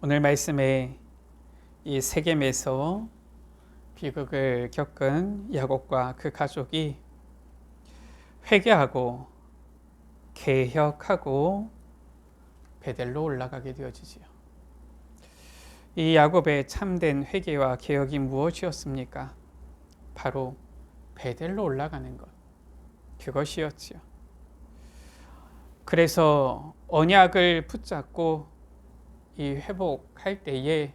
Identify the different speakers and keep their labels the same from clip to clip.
Speaker 1: 오늘 말씀에 이 세겜에서 비극을 겪은 야곱과 그 가족이 회개하고 개혁하고 베델로 올라가게 되어지지요. 이 야곱의 참된 회개와 개혁이 무엇이었습니까? 바로 베델로 올라가는 것, 그것이었지요. 그래서 언약을 붙잡고 이 회복할 때에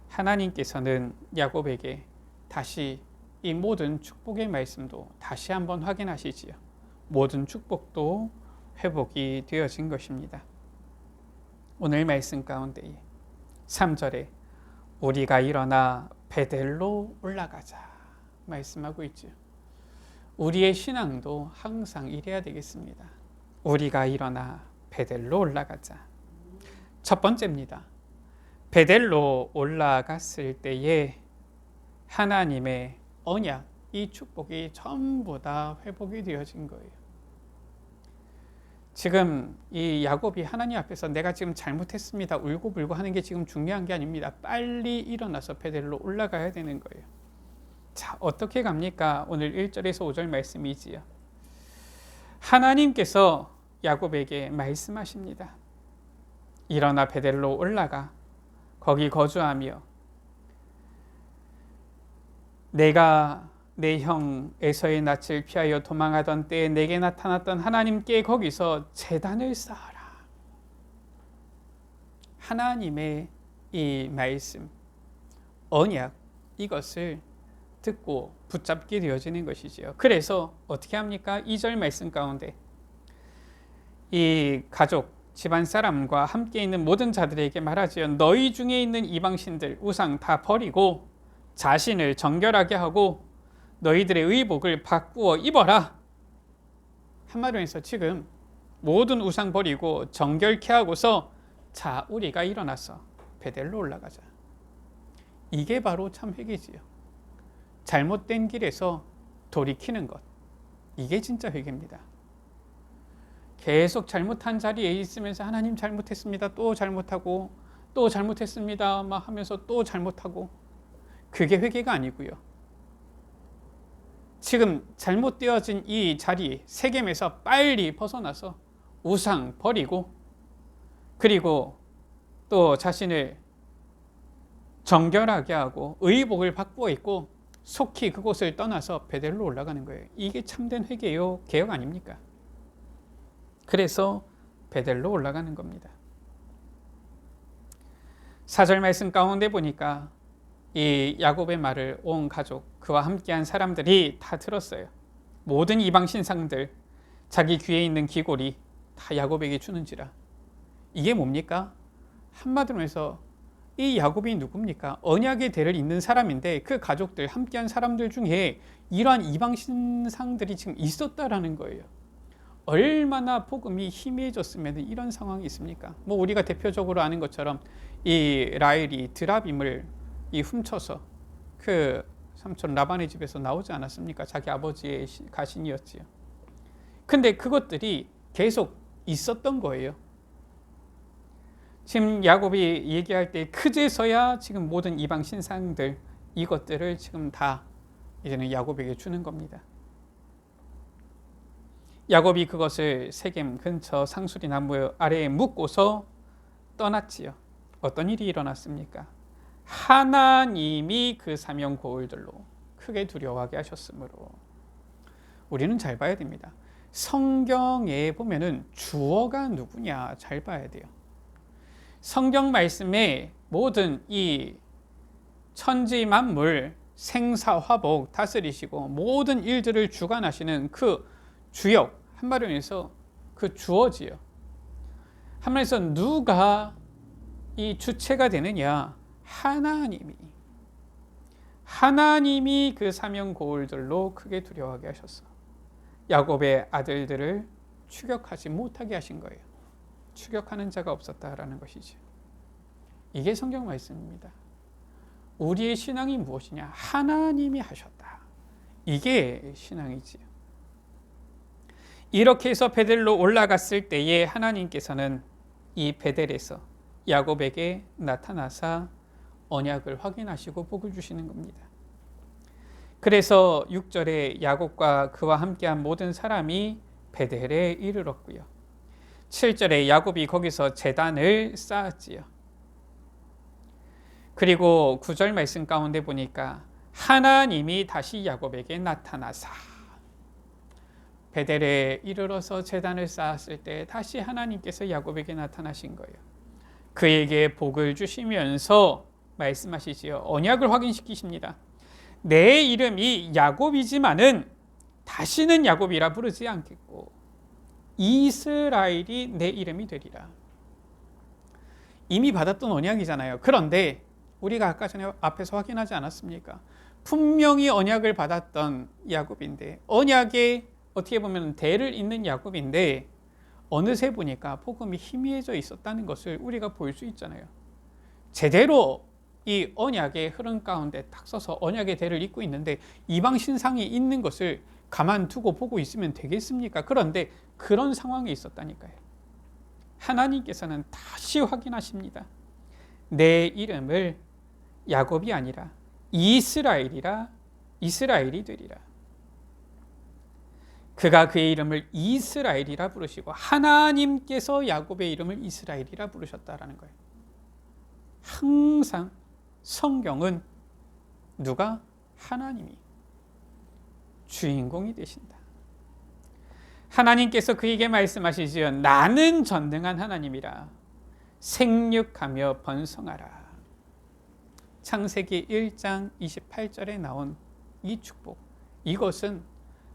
Speaker 1: 하나님께서는 야곱에게 다시 이 모든 축복의 말씀도 다시 한번 확인하시지요. 모든 축복도 회복이 되어진 것입니다. 오늘 말씀 가운데에 3절에 우리가 일어나 베델로 올라가자 말씀하고 있죠. 우리의 신앙도 항상 이래야 되겠습니다. 우리가 일어나 베델로 올라가자. 첫 번째입니다. 베델로 올라갔을 때에 하나님의 언약, 이 축복이 전부 다 회복이 되어진 거예요. 지금 이 야곱이 하나님 앞에서 내가 지금 잘못했습니다 울고불고 하는 게 지금 중요한 게 아닙니다. 빨리 일어나서 베델로 올라가야 되는 거예요. 자, 어떻게 갑니까? 오늘 1절에서 5절 말씀이지요. 하나님께서 야곱에게 말씀하십니다. 일어나 베델로 올라가 거기 거주하며 내가 내 형 에서의 낯을 피하여 도망하던 때에 내게 나타났던 하나님께 거기서 제단을 쌓아라. 하나님의 이 말씀, 언약, 이것을 듣고 붙잡게 되어지는 것이지요. 그래서 어떻게 합니까? 2절 말씀 가운데 이 가족, 집안 사람과 함께 있는 모든 자들에게 말하지요. 너희 중에 있는 이방신들, 우상 다 버리고 자신을 정결하게 하고 너희들의 의복을 바꾸어 입어라. 한마디로 해서 지금 모든 우상 버리고 정결케 하고서 자, 우리가 일어나서 베델로 올라가자. 이게 바로 참 회개지요. 잘못된 길에서 돌이키는 것. 이게 진짜 회개입니다. 계속 잘못한 자리에 있으면서 하나님 잘못했습니다. 또 잘못하고 또 잘못했습니다. 막 하면서 또 잘못하고 그게 회개가 아니고요. 지금 잘못되어진 이 자리 세겜에서 빨리 벗어나서 우상 버리고 그리고 또 자신을 정결하게 하고 의복을 바꾸어 입고 속히 그곳을 떠나서 베델로 올라가는 거예요. 이게 참된 회개요, 개혁 아닙니까? 그래서 베델로 올라가는 겁니다. 4절 말씀 가운데 보니까 이 야곱의 말을 온 가족, 그와 함께한 사람들이 다 들었어요. 모든 이방 신상들, 자기 귀에 있는 귀골이 다 야곱에게 주는지라. 이게 뭡니까? 한마디로 해서 이 야곱이 누굽니까? 언약의 대를 잇는 사람인데 그 가족들, 함께한 사람들 중에 이러한 이방 신상들이 지금 있었다라는 거예요. 얼마나 복음이 희미해졌으면 이런 상황이 있습니까? 뭐 우리가 대표적으로 아는 것처럼 이 라헬이 드라빔을 훔쳐서 그 삼촌 라반의 집에서 나오지 않았습니까? 자기 아버지의 가신이었지요. 근데 그것들이 계속 있었던 거예요. 지금 야곱이 얘기할 때 그제서야 지금 모든 이방 신상들 이것들을 지금 다 이제는 야곱에게 주는 겁니다. 야곱이 그것을 세겜 근처 상수리 나무 아래에 묻고서 떠났지요. 어떤 일이 일어났습니까? 하나님이 그 사명 고울들로 크게 두려워하게 하셨으므로. 우리는 잘 봐야 됩니다. 성경에 보면은 주어가 누구냐 잘 봐야 돼요. 성경 말씀에 모든 이 천지 만물 생사화복 다스리시고 모든 일들을 주관하시는 그 주역, 한마디로 해서 그 주어지요. 한마디로 해서 누가 이 주체가 되느냐? 하나님이 그 사명 고울들로 크게 두려워하게 하셨어. 야곱의 아들들을 추격하지 못하게 하신 거예요. 추격하는 자가 없었다라는 것이죠. 이게 성경 말씀입니다. 우리의 신앙이 무엇이냐? 하나님이 하셨다. 이게 신앙이지요. 이렇게 해서 베델로 올라갔을 때에 하나님께서는 이 베델에서 야곱에게 나타나사 언약을 확인하시고 복을 주시는 겁니다. 그래서 6절에 야곱과 그와 함께한 모든 사람이 베델에 이르렀고요. 7절에 야곱이 거기서 제단을 쌓았지요. 그리고 9절 말씀 가운데 보니까 하나님이 다시 야곱에게 나타나사, 베델에 이르러서 제단을 쌓았을 때 다시 하나님께서 야곱에게 나타나신 거예요. 그에게 복을 주시면서 말씀하시지요. 언약을 확인시키십니다. 내 이름이 야곱이지만은 다시는 야곱이라 부르지 않겠고 이스라엘이 내 이름이 되리라. 이미 받았던 언약이잖아요. 그런데 우리가 아까 전에 앞에서 확인하지 않았습니까? 분명히 언약을 받았던 야곱인데, 언약에 어떻게 보면 대를 잇는 야곱인데 어느새 보니까 복음이 희미해져 있었다는 것을 우리가 볼 수 있잖아요. 제대로 이 언약의 흐름 가운데 딱 서서 언약의 대를 잇고 있는데 이방 신상이 있는 것을 가만두고 보고 있으면 되겠습니까? 그런데 그런 상황에 있었다니까요. 하나님께서는 다시 확인하십니다. 내 이름을 야곱이 아니라 이스라엘이 되리라. 그가 그의 이름을 이스라엘이라 부르시고 하나님께서 야곱의 이름을 이스라엘이라 부르셨다라는 거예요. 항상 성경은 누가? 하나님이 주인공이 되신다. 하나님께서 그에게 말씀하시지요. 나는 전능한 하나님이라. 생육하며 번성하라. 창세기 1장 28절에 나온 이 축복. 이것은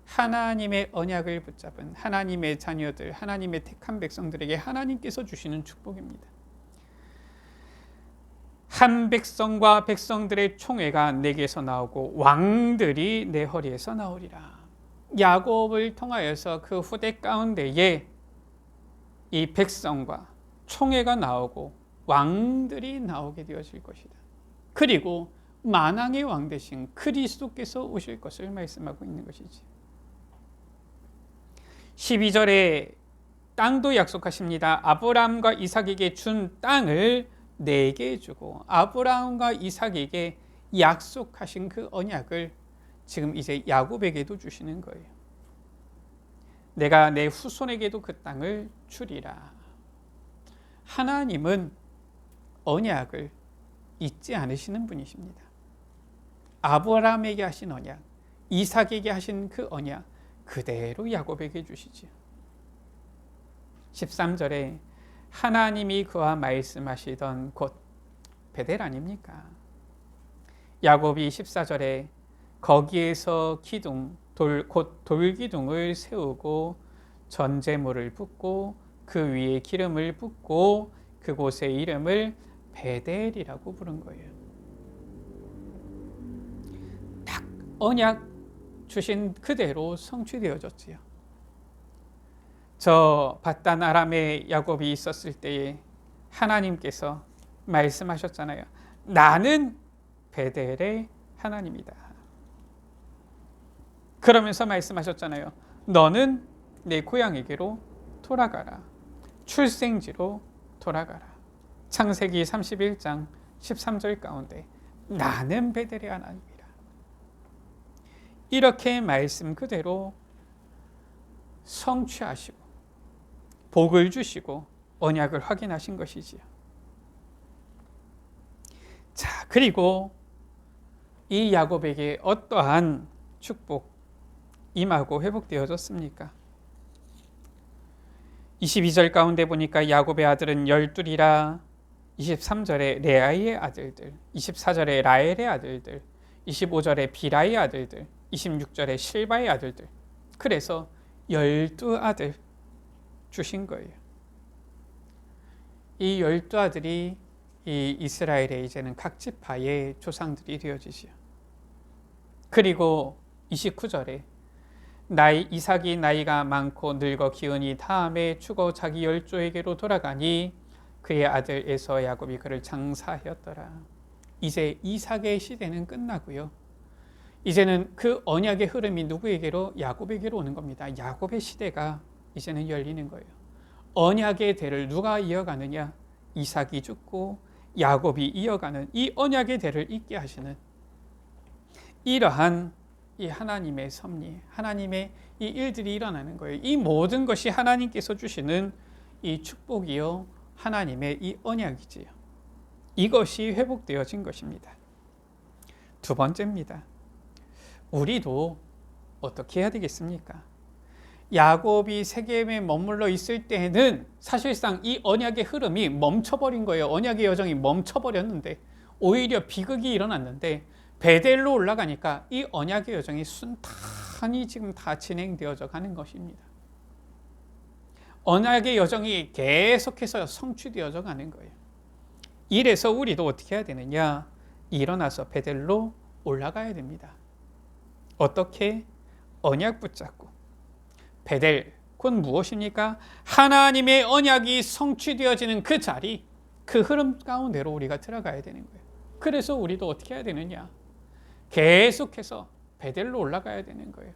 Speaker 1: 하나님의 언약을 붙잡은 하나님의 자녀들, 하나님의 택한 백성들에게 하나님께서 주시는 축복입니다. 한 백성과 백성들의 총회가 내게서 나오고 왕들이 내 허리에서 나오리라. 야곱을 통하여서 그 후대 가운데에 이 백성과 총회가 나오고 왕들이 나오게 되어질 것이다. 그리고 만왕의 왕 되신 그리스도께서 오실 것을 말씀하고 있는 것이지. 12절에 땅도 약속하십니다. 아브라함과 이삭에게 준 땅을 내게 주고 아브라함과 이삭에게 약속하신 그 언약을 지금 이제 야곱에게도 주시는 거예요. 내가 내 후손에게도 그 땅을 주리라. 하나님은 언약을 잊지 않으시는 분이십니다. 아브라함에게 하신 언약, 이삭에게 하신 그 언약 그대로 야곱에게 주시지요. 13절에 하나님이 그와 말씀하시던 곳 베델 아닙니까? 야곱이 14절에 거기에서 곧 돌기둥을 세우고 전제물을 붓고 그 위에 기름을 붓고 그곳의 이름을 베델이라고 부른 거예요. 딱 언약 주신 그대로 성취되어졌지요. 저 밧단 아람에 야곱이 있었을 때에 하나님께서 말씀하셨잖아요. 나는 베델의 하나님이다. 그러면서 말씀하셨잖아요. 너는 내 고향에게로 돌아가라. 출생지로 돌아가라. 창세기 31장 13절 가운데 나는 베델의 하나님이라. 이렇게 말씀 그대로 성취하시고 복을 주시고 언약을 확인하신 것이지요. 자, 그리고 이 야곱에게 어떠한 축복 임하고 회복되어졌습니까? 22절 가운데 보니까 야곱의 아들은 12이라. 23절에 레아의 아들들, 24절에 라헬의 아들들, 25절에 비라의 아들들, 26절에 실바의 아들들. 그래서 12아들 주신 거예요. 이 12아들이 이 이스라엘의 이제는 각 지파의 조상들이 되어지지요. 그리고 29절에 이삭이 나이가 많고 늙어 기운이 다함에 죽어 자기 열조에게로 돌아가니 그의 아들 에서 야곱이 그를 장사하였더라. 이제 이삭의 시대는 끝나고요. 이제는 그 언약의 흐름이 누구에게로? 야곱에게로 오는 겁니다. 야곱의 시대가 이제는 열리는 거예요. 언약의 대를 누가 이어가느냐? 이삭이 죽고 야곱이 이어가는 이 언약의 대를 잇게 하시는 이러한 이 하나님의 섭리, 하나님의 이 일들이 일어나는 거예요. 이 모든 것이 하나님께서 주시는 이 축복이요, 하나님의 이 언약이지요. 이것이 회복되어진 것입니다. 두 번째입니다. 우리도 어떻게 해야 되겠습니까? 야곱이 세겜에 머물러 있을 때에는 사실상 이 언약의 흐름이 멈춰버린 거예요. 언약의 여정이 멈춰버렸는데, 오히려 비극이 일어났는데, 베델로 올라가니까 이 언약의 여정이 순탄히 지금 다 진행되어져 가는 것입니다. 언약의 여정이 계속해서 성취되어져 가는 거예요. 이래서 우리도 어떻게 해야 되느냐? 일어나서 베델로 올라가야 됩니다. 어떻게? 언약 붙잡고. 베델, 그건 무엇입니까? 하나님의 언약이 성취되어지는 그 자리, 그 흐름 가운데로 우리가 들어가야 되는 거예요. 그래서 우리도 어떻게 해야 되느냐? 계속해서 베델로 올라가야 되는 거예요.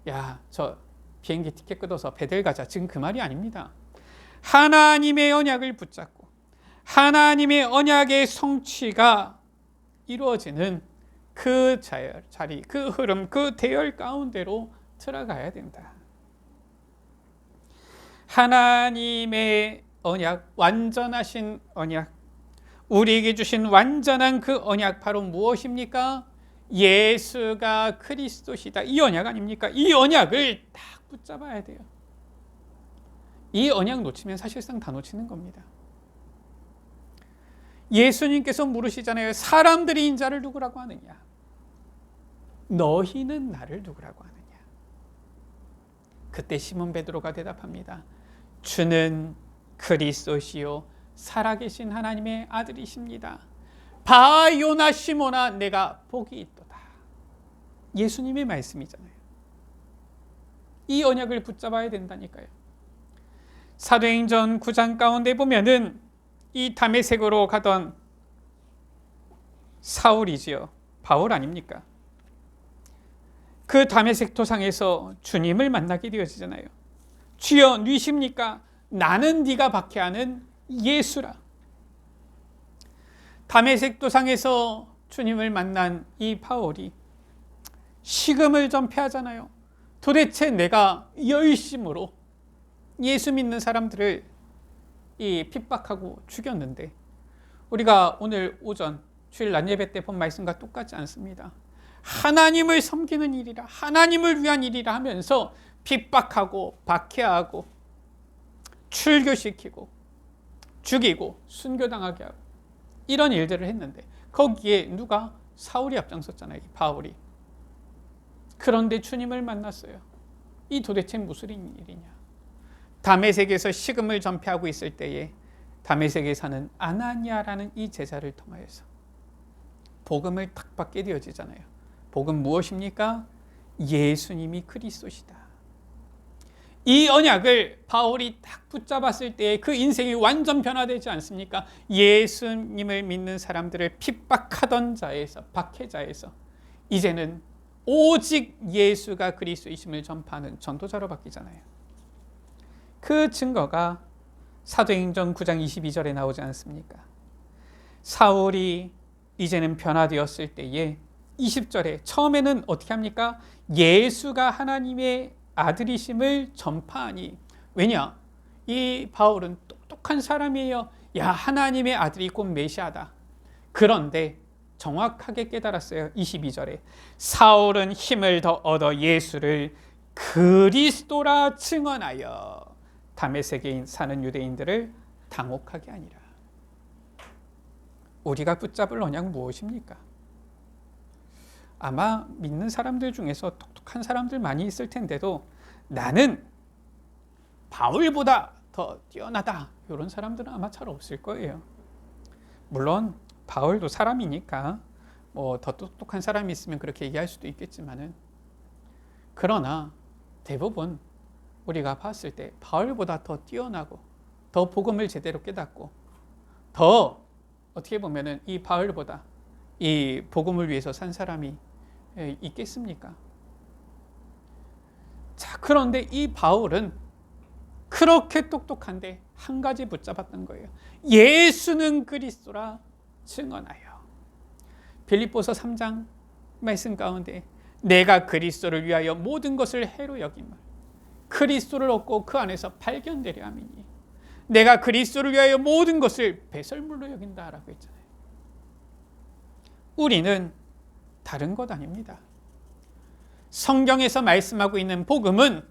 Speaker 1: 야, 저 비행기 티켓 끊어서 베델 가자. 지금 그 말이 아닙니다. 하나님의 언약을 붙잡고 하나님의 언약의 성취가 이루어지는 그 자리, 그 흐름, 그 대열 가운데로 들어가야 된다. 하나님의 언약, 완전하신 언약, 우리에게 주신 완전한 그 언약 바로 무엇입니까? 예수가 그리스도시다. 이 언약 아닙니까? 이 언약을 딱 붙잡아야 돼요. 이 언약 놓치면 사실상 다 놓치는 겁니다. 예수님께서 물으시잖아요. 사람들이 인자를 누구라고 하느냐? 너희는 나를 누구라고 하느냐? 그때 시몬 베드로가 대답합니다. 주는 그리스도시요 살아계신 하나님의 아들이십니다. 바 요나 시몬아 내가 복이 있도다. 예수님의 말씀이잖아요. 이 언약을 붙잡아야 된다니까요. 사도행전 9장 가운데 보면은 이 다메섹으로 가던 사울이지요. 바울 아닙니까? 그 다메섹 도상에서 주님을 만나게 되어지잖아요. 주여 누이십니까? 나는 네가 박해하는 예수라. 다메섹 도상에서 주님을 만난 이 바울이 식음을 전폐하잖아요. 도대체 내가 열심으로 예수 믿는 사람들을 핍박하고 죽였는데, 우리가 오늘 오전 주일 낮 예배 때 본 말씀과 똑같지 않습니다. 하나님을 섬기는 일이라, 하나님을 위한 일이라 하면서 핍박하고 박해하고 출교시키고 죽이고 순교당하게 하고 이런 일들을 했는데, 거기에 누가? 사울이 앞장섰잖아요. 바울이. 그런데 주님을 만났어요. 이 도대체 무슨 일이냐? 다메섹에서 식음을 전폐하고 있을 때에 다메섹에 사는 아나니아라는 이 제자를 통하여서 복음을 딱 받게 되어지잖아요. 복음 무엇입니까? 예수님이 그리스도시다. 이 언약을 바울이 딱 붙잡았을 때 그 인생이 완전 변화되지 않습니까? 예수님을 믿는 사람들을 핍박하던 자에서, 박해자에서 이제는 오직 예수가 그리스도이심을 전파하는 전도자로 바뀌잖아요. 그 증거가 사도행전 9장 22절에 나오지 않습니까? 사울이 이제는 변화되었을 때에 20절에 처음에는 어떻게 합니까? 예수가 하나님의 아들이심을 전파하니. 왜냐? 이 바울은 똑똑한 사람이에요. 야, 하나님의 아들이 곧 메시아다. 그런데 정확하게 깨달았어요. 22절에 사울은 힘을 더 얻어 예수를 그리스도라 증언하여 다메섹에 사는 유대인들을 당혹하게 하니라. 우리가 붙잡을 언약 무엇입니까? 아마 믿는 사람들 중에서 똑똑한 사람들 많이 있을 텐데도 나는 바울보다 더 뛰어나다, 이런 사람들은 아마 잘 없을 거예요. 물론 바울도 사람이니까 뭐 더 똑똑한 사람이 있으면 그렇게 얘기할 수도 있겠지만은, 그러나 대부분 우리가 봤을 때 바울보다 더 뛰어나고 더 복음을 제대로 깨닫고 더 어떻게 보면은 이 바울보다 이 복음을 위해서 산 사람이 있겠습니까? 자, 그런데 이 바울은 그렇게 똑똑한데 한 가지 붙잡았던 거예요. 예수는 그리스도라 증언하여. 빌립보서 3장 말씀 가운데 내가 그리스도를 위하여 모든 것을 해로 여김을 그리스도를 얻고 그 안에서 발견되려 함이니 내가 그리스도를 위하여 모든 것을 배설물로 여긴다라고 했잖아요. 우리는 다른 것 아닙니다. 성경에서 말씀하고 있는 복음은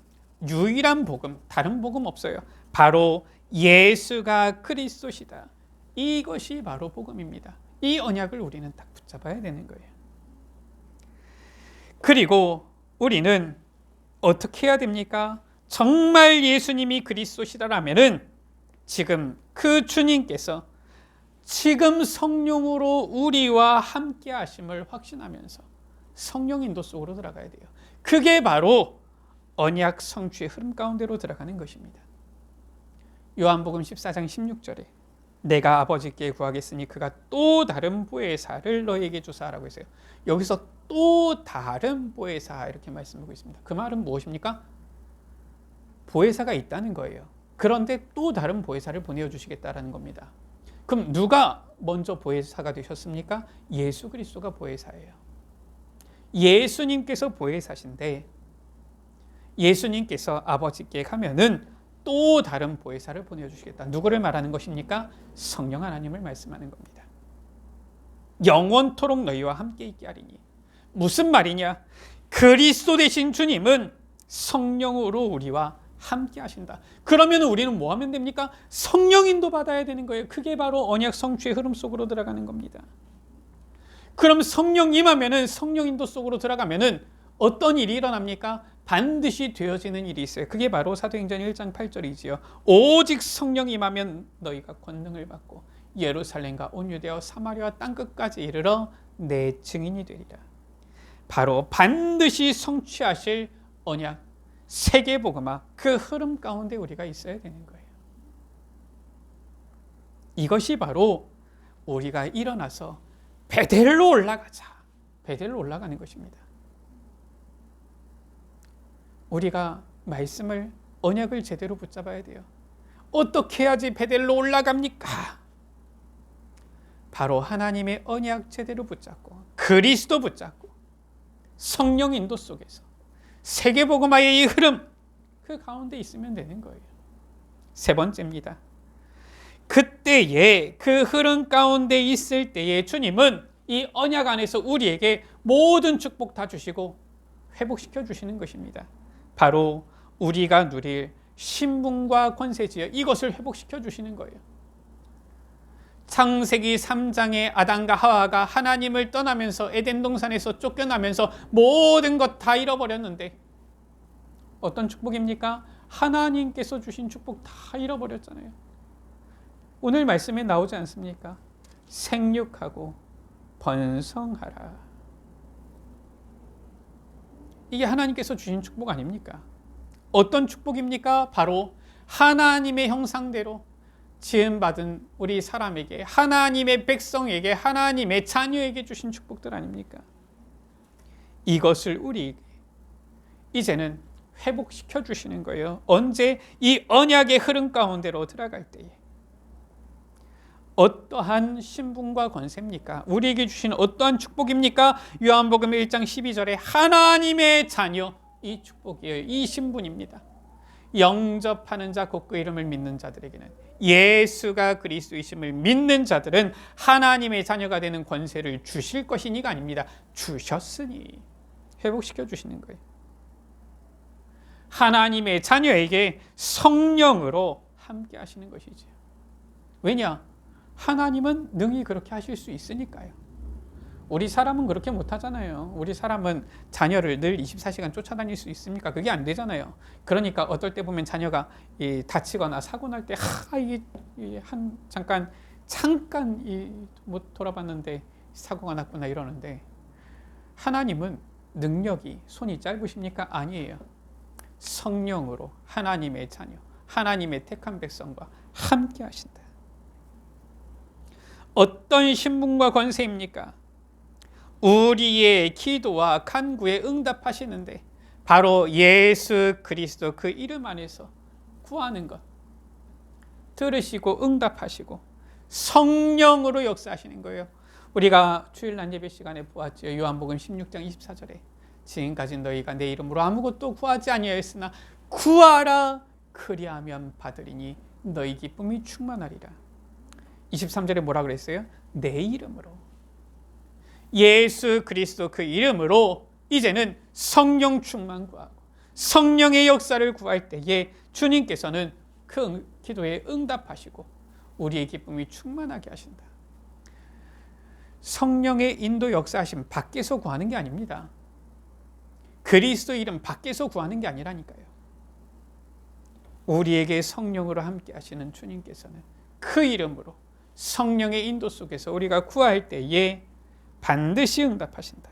Speaker 1: 유일한 복음, 다른 복음 없어요. 바로 예수가 그리스도시다. 이것이 바로 복음입니다. 이 언약을 우리는 딱 붙잡아야 되는 거예요. 그리고 우리는 어떻게 해야 됩니까? 정말 예수님이 그리스도시다라면은 지금 그 주님께서 지금 성령으로 우리와 함께 하심을 확신하면서 성령 인도 속으로 들어가야 돼요. 그게 바로 언약 성취의 흐름 가운데로 들어가는 것입니다. 요한복음 14장 16절에 내가 아버지께 구하겠으니 그가 또 다른 보혜사를 너에게 주사라고 했어요. 여기서 또 다른 보혜사 이렇게 말씀하고 있습니다. 그 말은 무엇입니까? 보혜사가 있다는 거예요. 그런데 또 다른 보혜사를 보내주시겠다라는 겁니다. 그럼 누가 먼저 보혜사가 되셨습니까? 예수 그리스도가 보혜사예요. 예수님께서 보혜사신데 예수님께서 아버지께 가면은 또 다른 보혜사를 보내주시겠다. 누구를 말하는 것입니까? 성령 하나님을 말씀하는 겁니다. 영원토록 너희와 함께 있게 하리니. 무슨 말이냐? 그리스도 되신 주님은 성령으로 우리와 함께 하신다. 그러면 우리는 뭐 하면 됩니까? 성령 인도 받아야 되는 거예요. 그게 바로 언약 성취의 흐름 속으로 들어가는 겁니다. 그럼 성령 임하면은 성령 인도 속으로 들어가면은 어떤 일이 일어납니까? 반드시 되어지는 일이 있어요. 그게 바로 사도행전 1장 8절이지요. 오직 성령 임하면 너희가 권능을 받고 예루살렘과 온 유대와 사마리아 땅끝까지 이르러 내 증인이 되리라. 바로 반드시 성취하실 언약 세계복음화 그 흐름 가운데 우리가 있어야 되는 거예요. 이것이 바로 우리가 일어나서 베델로 올라가자. 베델로 올라가는 것입니다. 우리가 말씀을 언약을 제대로 붙잡아야 돼요. 어떻게 해야지 베델로 올라갑니까? 바로 하나님의 언약 제대로 붙잡고 그리스도 붙잡고 성령 인도 속에서 세계복음화의 이 흐름 그 가운데 있으면 되는 거예요. 세 번째입니다. 그때에 그 흐름 가운데 있을 때에 주님은 이 언약 안에서 우리에게 모든 축복 다 주시고 회복시켜 주시는 것입니다. 바로 우리가 누릴 신분과 권세지요. 이것을 회복시켜 주시는 거예요. 창세기 3장의 아담과 하와가 하나님을 떠나면서 에덴 동산에서 쫓겨나면서 모든 것 다 잃어버렸는데 어떤 축복입니까? 하나님께서 주신 축복 다 잃어버렸잖아요. 오늘 말씀에 나오지 않습니까? 생육하고 번성하라. 이게 하나님께서 주신 축복 아닙니까? 어떤 축복입니까? 바로 하나님의 형상대로 지음받은 우리 사람에게, 하나님의 백성에게, 하나님의 자녀에게 주신 축복들 아닙니까? 이것을 우리에게 이제는 회복시켜 주시는 거예요. 언제? 이 언약의 흐름 가운데로 들어갈 때에. 어떠한 신분과 권세입니까? 우리에게 주신 어떠한 축복입니까? 요한복음 1장 12절에 하나님의 자녀, 이 축복이에요. 이 신분입니다. 영접하는 자 곧 그 이름을 믿는 자들에게는, 예수가 그리스도이심을 믿는 자들은 하나님의 자녀가 되는 권세를 주실 것이니가 아닙니다. 주셨으니 회복시켜 주시는 거예요. 하나님의 자녀에게 성령으로 함께 하시는 것이죠. 왜냐? 하나님은 능히 그렇게 하실 수 있으니까요. 우리 사람은 그렇게 못하잖아요. 우리 사람은 자녀를 늘 24시간 쫓아다닐 수 있습니까? 그게 안 되잖아요. 그러니까 어떨 때 보면 자녀가 다치거나 사고 날 때 잠깐 못 돌아봤는데 사고가 났구나 이러는데, 하나님은 능력이 손이 짧으십니까? 아니에요. 성령으로 하나님의 자녀, 하나님의 택한 백성과 함께 하신다. 어떤 신분과 권세입니까? 우리의 기도와 간구에 응답하시는데 바로 예수 그리스도 그 이름 안에서 구하는 것. 들으시고 응답하시고 성령으로 역사하시는 거예요. 우리가 주일날 예배 시간에 보았죠. 요한복음 16장 24절에 지금까지 너희가 내 이름으로 아무것도 구하지 아니하였으나 구하라 그리하면 받으리니 너희 기쁨이 충만하리라. 23절에 뭐라 그랬어요? 내 이름으로. 예수 그리스도 그 이름으로 이제는 성령 충만 구하고 성령의 역사를 구할 때에 주님께서는 그 기도에 응답하시고 우리의 기쁨이 충만하게 하신다. 성령의 인도 역사하심 밖에서 구하는 게 아닙니다. 그리스도 이름 밖에서 구하는 게 아니라니까요. 우리에게 성령으로 함께 하시는 주님께서는 그 이름으로 성령의 인도 속에서 우리가 구할 때에 반드시 응답하신다.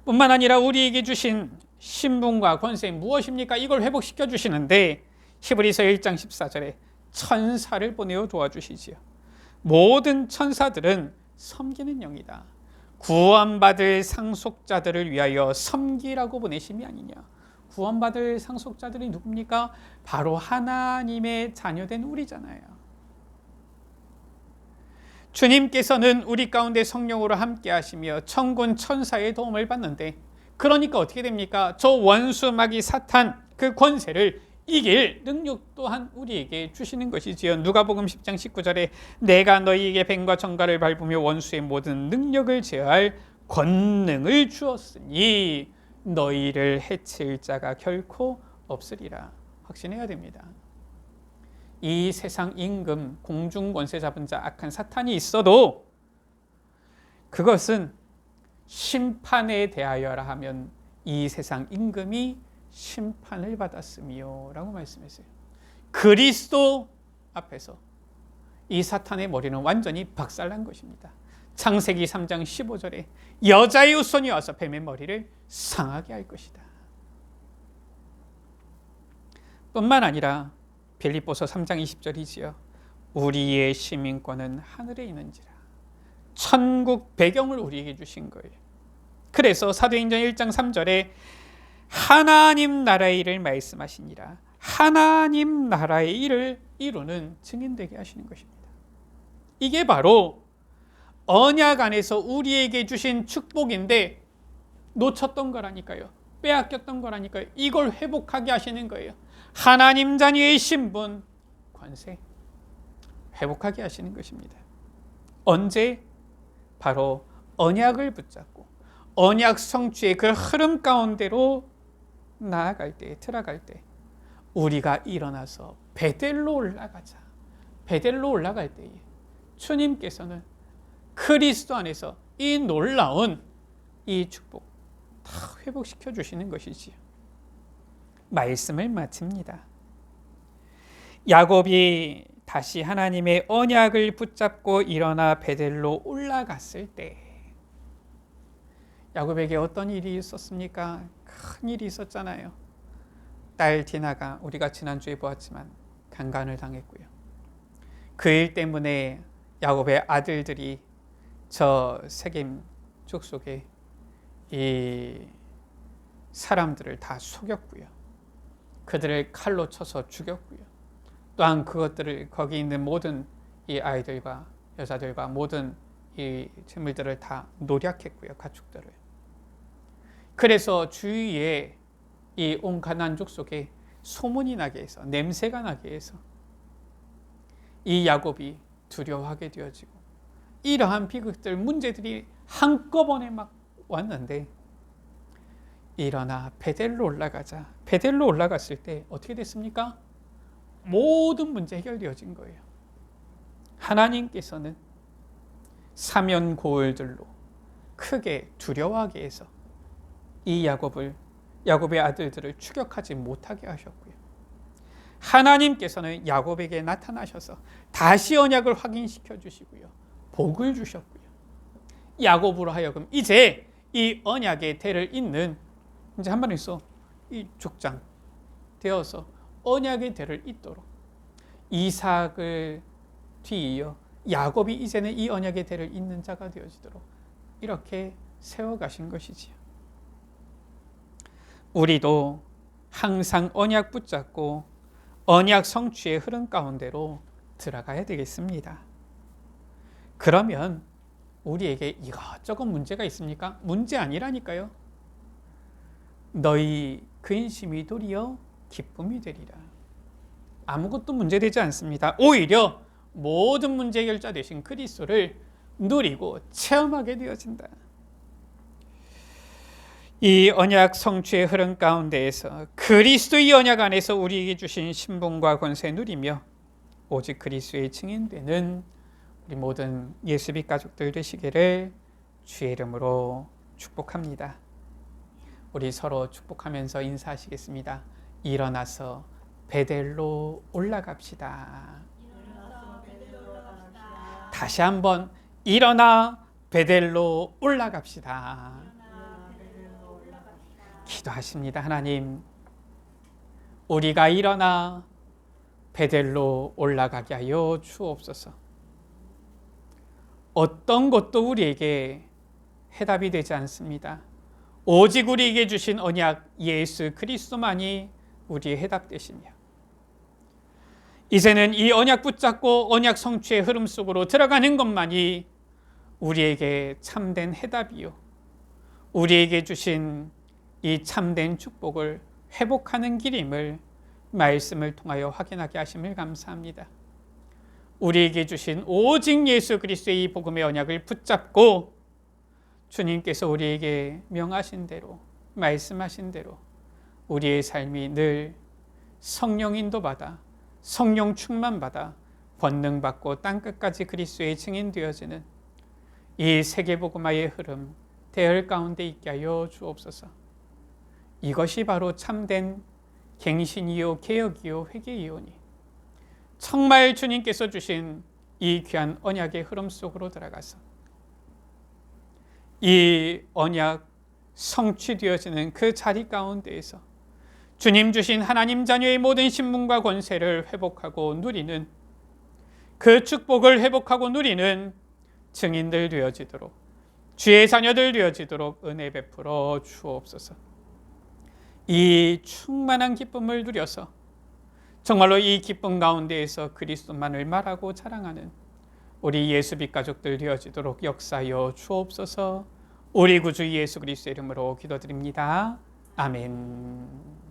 Speaker 1: 뿐만 아니라 우리에게 주신 신분과 권세 무엇입니까? 이걸 회복시켜 주시는데 히브리서 1장 14절에 천사를 보내어 도와주시지요. 모든 천사들은 섬기는 영이다. 구원받을 상속자들을 위하여 섬기라고 보내심이 아니냐. 구원받을 상속자들이 누굽니까? 바로 하나님의 자녀된 우리잖아요. 주님께서는 우리 가운데 성령으로 함께 하시며 천군 천사의 도움을 받는데, 그러니까 어떻게 됩니까? 저 원수 마귀 사탄 그 권세를 이길 능력 또한 우리에게 주시는 것이지요. 누가복음 10장 19절에 내가 너희에게 뱀과 정갈을 밟으며 원수의 모든 능력을 제어할 권능을 주었으니 너희를 해칠 자가 결코 없으리라. 확신해야 됩니다. 이 세상 임금 공중 권세 잡은 자 악한 사탄이 있어도 그것은 심판에 대하여라 하면 이 세상 임금이 심판을 받았으며 라고 말씀했어요. 그리스도 앞에서 이 사탄의 머리는 완전히 박살난 것입니다. 창세기 3장 15절에 여자의 후손이 와서 뱀의 머리를 상하게 할 것이다. 뿐만 아니라 빌립보서 3장 20절이지요. 우리의 시민권은 하늘에 있는지라. 천국 배경을 우리에게 주신 거예요. 그래서 사도행전 1장 3절에 하나님 나라의 일을 말씀하시니라. 하나님 나라의 일을 이루는 증인되게 하시는 것입니다. 이게 바로 언약 안에서 우리에게 주신 축복인데 놓쳤던 거라니까요. 빼앗겼던 거라니까요. 이걸 회복하게 하시는 거예요. 하나님 자녀의 신분, 권세 회복하게 하시는 것입니다. 언제? 바로 언약을 붙잡고 언약 성취의 그 흐름 가운데로 나아갈 때, 들어갈 때 우리가 일어나서 베델로 올라가자. 베델로 올라갈 때에 주님께서는 그리스도 안에서 이 놀라운 이 축복 다 회복시켜 주시는 것이지요. 말씀을 마칩니다. 야곱이 다시 하나님의 언약을 붙잡고 일어나 베델로 올라갔을 때 야곱에게 어떤 일이 있었습니까? 큰 일이 있었잖아요. 딸 디나가 우리가 지난주에 보았지만 강간을 당했고요. 그 일 때문에 야곱의 아들들이 저 세겜 족속에 이 사람들을 다 속였고요. 그들을 칼로 쳐서 죽였고요. 또한 그것들을 거기 있는 모든 이 아이들과 여자들과 모든 이 재물들을 다 노략했고요. 가축들을. 그래서 주위에 이 온 가나안 족속에 소문이 나게 해서 냄새가 나게 해서 이 야곱이 두려워하게 되어지고 이러한 비극들 문제들이 한꺼번에 막 왔는데 일어나 베델로 올라가자. 베델로 올라갔을 때 어떻게 됐습니까? 모든 문제 해결되어진 거예요. 하나님께서는 사면 고을들로 크게 두려워하게 해서 이 야곱의 아들들을 추격하지 못하게 하셨고요. 하나님께서는 야곱에게 나타나셔서 다시 언약을 확인시켜 주시고요. 복을 주셨고요. 야곱으로 하여금 이제 이 언약의 대를 잇는 이제 한 번 있어 이 족장 되어서 언약의 대를 잇도록 이삭을 뒤이어 야곱이 이제는 이 언약의 대를 잇는 자가 되어지도록 이렇게 세워가신 것이지요. 우리도 항상 언약 붙잡고 언약 성취의 흐름 가운데로 들어가야 되겠습니다. 그러면 우리에게 이것저것 문제가 있습니까? 문제 아니라니까요. 너희 근심이 도리어 기쁨이 되리라. 아무것도 문제되지 않습니다. 오히려 모든 문제 해결자 되신 그리스도를 누리고 체험하게 되어진다. 이 언약 성취의 흐름 가운데에서 그리스도의 언약 안에서 우리에게 주신 신분과 권세 누리며 오직 그리스도의 증인되는 우리 모든 예수빛 가족들 되시기를 주의 이름으로 축복합니다. 우리 서로 축복하면서 인사하시겠습니다. 일어나서 베델로 올라갑시다. 다시 한번 일어나 베델로 올라갑시다. 기도하십니다. 하나님, 우리가 일어나 베델로 올라가게 하여 주옵소서. 어떤 것도 우리에게 해답이 되지 않습니다. 오직 우리에게 주신 언약 예수 그리스도만이 우리의 해답 되시며, 이제는 이 언약 붙잡고 언약 성취의 흐름 속으로 들어가는 것만이 우리에게 참된 해답이요, 우리에게 주신 이 참된 축복을 회복하는 길임을 말씀을 통하여 확인하게 하심을 감사합니다. 우리에게 주신 오직 예수 그리스도의 이 복음의 언약을 붙잡고 주님께서 우리에게 명하신 대로, 말씀하신 대로 우리의 삶이 늘 성령 인도받아, 성령 충만받아 권능받고 땅끝까지 그리스도의 증인 되어지는 이 세계복음화의 흐름 대열 가운데 있게 하여 주옵소서. 이것이 바로 참된 갱신이요 개혁이요 회개이오니 정말 주님께서 주신 이 귀한 언약의 흐름 속으로 들어가서 이 언약 성취되어지는 그 자리 가운데에서 주님 주신 하나님 자녀의 모든 신분과 권세를 회복하고 누리는, 그 축복을 회복하고 누리는 증인들 되어지도록, 주의 자녀들 되어지도록 은혜 베풀어 주옵소서. 이 충만한 기쁨을 누려서 정말로 이 기쁨 가운데에서 그리스도만을 말하고 자랑하는 우리 예수빛 가족들 되어지도록 역사하여 주옵소서. 우리 구주 예수 그리스도의 이름으로 기도드립니다. 아멘.